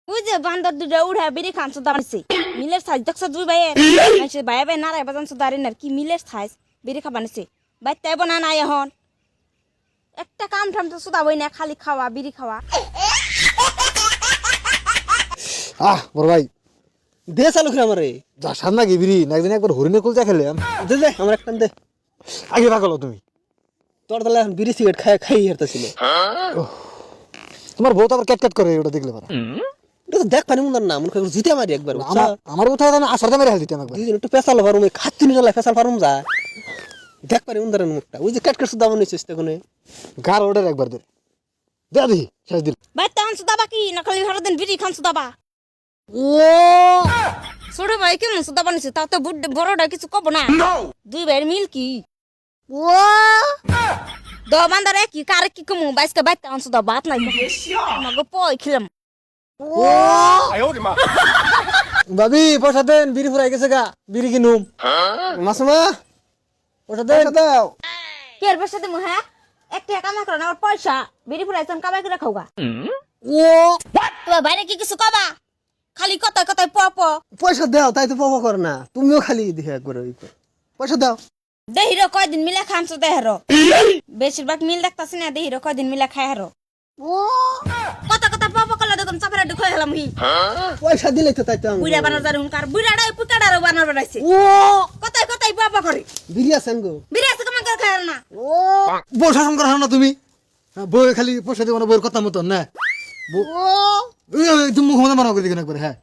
ওই যে বান্দর দুটা উড়া বিড়ি খান সুদা বানছে মিলের সাইজ দেখছ দুই ভাই মানুষের ভাই ভাই নারায় বাজান সুদারি না কি মিলের সাইজ বিড়ি খা বানছে ভাই তাই বনা নাই এখন একটা কাম ঠাম তো সুদা বই না খালি খাওয়া বিড়ি খাওয়া বড় ভাই দে চালু করে আমারে যা সামনা গিবিরি না একদিন একবার হরিণের কুলচা খেলাম দে দে আমার একটা দে আগে ভাগলো তুমি তোর তাহলে এখন বিড়ি সিগারেট খাই হারতেছিল তোমার বউ তো আবার ক্যাট করে ওটা দেখলে পারা এটা তো দেখ পানি মুন্দার না মন করে জিতে মারি একবার আমার উঠা আমি আসার দামে রেহাল দিতাম একবার দুইজন একটু পেশাল পারুম খাচ্ছি নি চলে পেশাল পারুম যা দেখ পানি মুন্দার মুখটা ওই যে ক্যাট সুদা বানাইছিস তখন গার ওটার একবার দে দে দি শেষ দিল ভাই তখন সুদা বাকি না খালি হর দিন বিড়ি খান সুদা বা ও ছোট ভাই কেমন সুদা বানিয়েছে তাও তো বড়টা কিছু কব না দুই ভাইয়ের মিল কি ও দ বান্দারে কি কারে কি কমু বাইসকে বাইতে আন সুদা বাত নাই আমাকে পয় খিলাম ভাবি পয়সা দেন বিড়ি ফুরাই গেছে গা বিড়ি কিনুম মাসুমা পয়সা দেন দাও কে পয়সা দিমু হ্যাঁ একটা কামাই করো না আমার পয়সা বিড়ি ফুরাইছেন কামাই করে খাওগা ও তোমার বাইরে কি কিছু কবা খালি কথায় কথায় প প পয়সা দাও তাই তো পাবা করে না তুমিও খালি দেখে একবার পয়সা দাও দেহির কয়দিন মিলে খানছো দেহের বেশিরভাগ মিল দেখতাছি না দেহির কয়দিন মিলে খায় হারো কথা কথা প প করলে দেখুন চাপড়া ঢুকে গেলাম হি পয়সা দিলে তো তাই তো বুড়া বানার জানি হুনকার বুড়াটাই পুকাটারও বানার বানাইছে ও কথায় কথায় প প করে বিড়ি আছেন গো বিড়ি আছে কামাই করে খায় না ও বউ শাসন করা না তুমি বউ খালি পয়সা দেবো না বউয়ের কথা মতন না তুমি মুখ মতো মারা করে দিকে একবার হ্যাঁ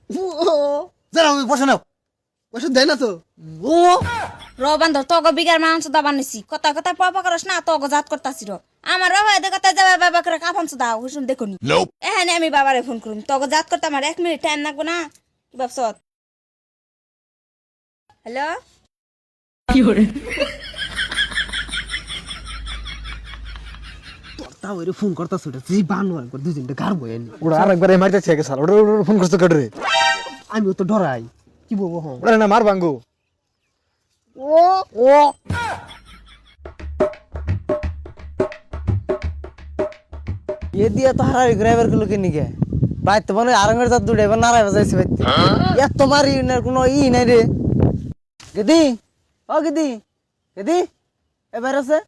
যারা পয়সা নাও পয়সা দেয় না তো ও র বান্ধব তগ বিঘার মাংস দা বানাইছি কথা কথা প প করস না তগ জাত করতাছি র আমার বাবা এদের কথা যাবে বাবা করে কাফান সুদা হুসুন দেখুনি এখানে আমি বাবারে ফোন করুম তগ জাত করতে আমার 1 মিনিট টাইম লাগবো না কি ভাবছ হ্যালো তাও এর ফোন করতাছ ওটা জি বানো একবার দুইজনটা গার বই আনি ওরা আরেকবার মারতে ছেকে সাল ওটা ফোন করতে কাটে রে আমিও তো ডরাই কি বলবো হ্যাঁ ওরা না মার ভাঙ্গো ও ও এ দিয়া তো হারারি গ্রাইভার গুলো কিনি গে বাইতে মানে আরঙ্গের জাত দুড়ে এবার নারায় বাজাইছে বাইতে এত মারি না কোনো নাই রে গেদি ও গেদি গেদি এ বাইরছে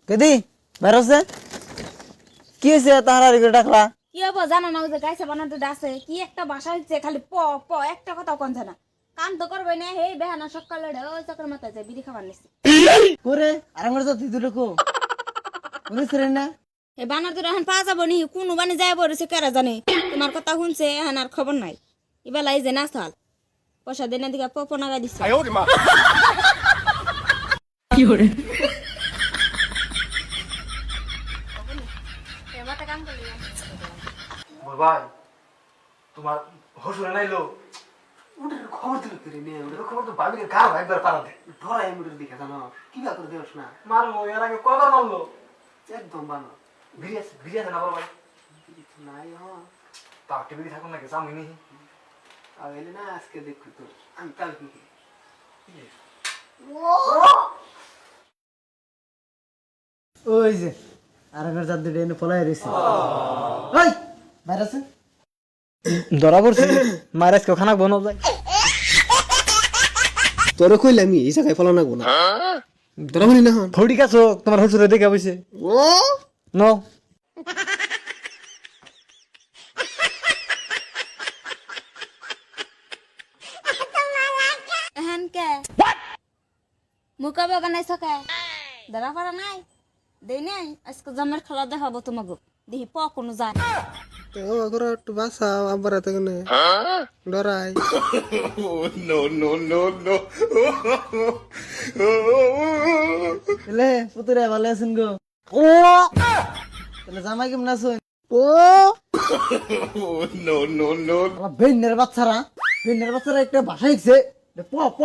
গেদি বাইরছে কি হয়েছে এত হারারি করে ডাকলা কি হবো জানো না ওই যে গাইছে বানাতে ডাছে কি একটা ভাষা হচ্ছে খালি প প একটা কথা কোন না কাম তো করবে না হে বেহানা সকালে ওই চক্র মাথায় যায় বিড়ি খাবার নিচ্ছে করে আরঙ্গের জাত দুটো কো বুঝছ রে না এ বানার তো এখন পাওয়া যাবো নি কোন বানি যায় বলেছে কেরা জানে তোমার কথা শুনছে এখন আর খবর নাই এবেলা এই যে না চাল পয়সা দেনে দিকে পপ নাগাই দিচ্ছে ভাই তোমার হসুরে নাইলো ওটার খবর দিল করে নে ওটা খবর তো ভাবি কার ভাই একবার পারা দে ডরাই আমি ওটা দেখে জানো কি বা করে দেওস না মারবো এর আগে কবার মারলো একদম বানো ভিড়ি আছে না বড় ভাই নাই হ্যাঁ তাও টিভি থাকুন নাকি জামিনি আর এলে না আজকে দেখো তো আমি কাল কি ওই যে আরঙ্গের জাত দুটো এনে পলাই রইছে ওই বাইরছে ধরা পড়ছি মারাজ কেউ খানা বনো যায় তোরে কইলে আমি এই জায়গায় ফলো না গো না তোরা বলি না হন ফড়ি কাছো তোমার হসুরে দেখে বইছে ও নো এখন কে মুকা বাগানাই সকে ধরা পড়া নাই দেই নাই আজকে জমের খেলা দেখাবো তোমাকে দেখি প কোনো যায় তো আগর একটু বাসাও আবার এত কেনে ডরাই এলে পুতুরে ভালো আছেন গো ও তাহলে জামাই কেমন আছেন ও বেন্নের বাচ্চারা একটা ভাষা শিখছে প প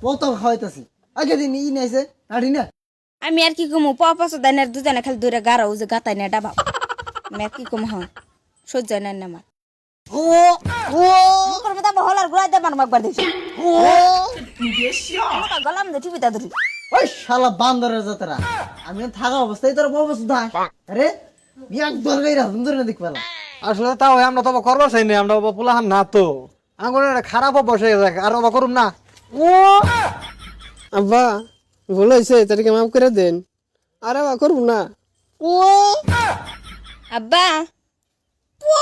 প তো খাওয়াইতাছি আগে দিন ই নাইছে নাড়ি না আমি আর কি কমু প পাঁচ দানের দুজনে খালি দূরে গাড়াও যে গাতাই না ডাবা আমি আর কি কম হন সহ্য নাই না আমার ও ও মুখের মধ্যে হলার ঘুরাই দেবার একবার দেখি ও গলাম যে টিভিটা ধরি ওই শালা বান্দরের জাতরা আমি থাকা অবস্থায় তোর বউ বসু দাস আরে বিয়াক দরগাই রাখুন ধরে না দেখ পেলাম আসলে তাও আমরা তো করবার চাই না, আমরা পোলাহান না তো আঙুল খারাপ অভ্যাস হয়ে যায়, আর অবা করুম না। ও আব্বা ভুল হয়েছে, তাদেরকে মাফ করে দেন, আরে বা করবো না। ও আব্বা ও